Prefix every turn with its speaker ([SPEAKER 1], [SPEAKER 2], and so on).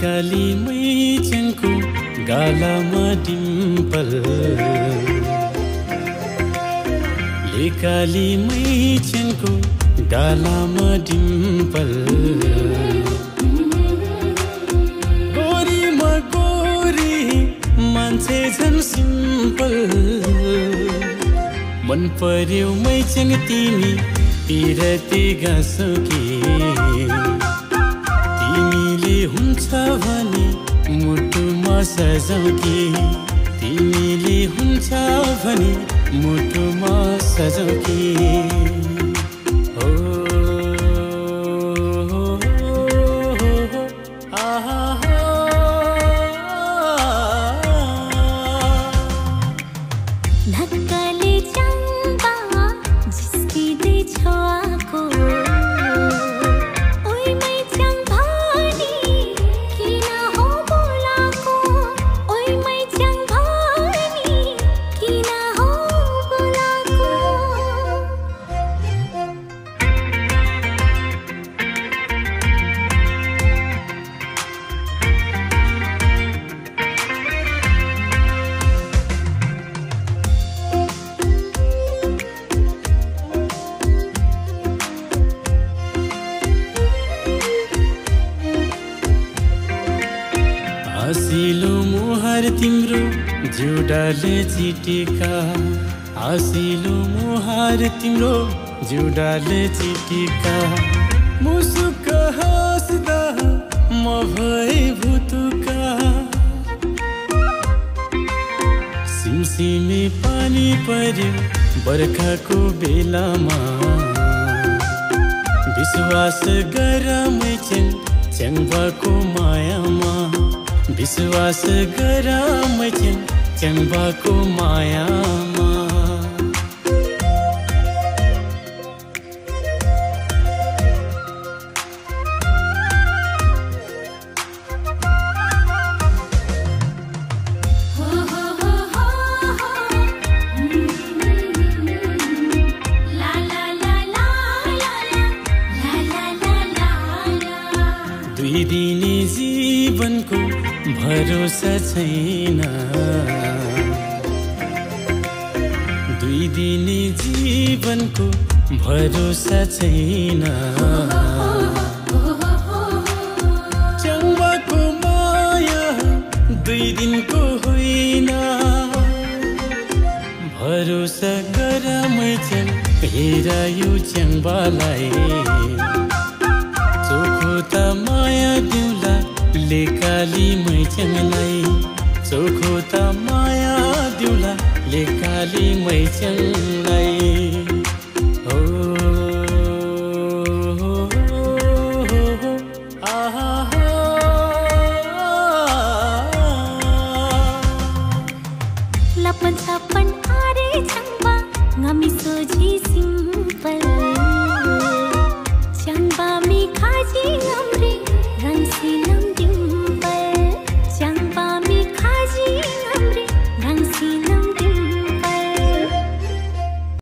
[SPEAKER 1] लेकाली मैचनको गालामा डिम्पल लेकाली मैचनको गालामा डिम्पल गोरीमा गोरी मान्छे झन् सिम्पल मन पर्यो मैचङ तिमी पिरती गाँसो कि तिमीले हुन्छ भने मुटुमा सजाऊ कि तिमीले हुन्छ भने मुटुमा सजाऊ कि आसिलो मुहार तिम्रो जुडाले चिटिका आसिलो मुहार तिम्रो जुडाले चिटिका मुसुक हाँस्दा म भए भुतुका सिमसिमे पानी पर्यो बर्खाको बेलामा विश्वास गर मैचङ च्याङ्बाको मायामा विश्वास गर मैचङ च्याङ्बाको मायामा दुई दिने जीवनको भरोसा छैन दुई दिने जीवनको भरोसा छैन च्याङ्बाको माया दुई दिनको होइन भरोसा गर मैचङ हेर यो च्याङ्बालाई चोखो त माया दिउला लेकाली मैचङलाई चोखो त माया दिउला लेकाली मैचङलाई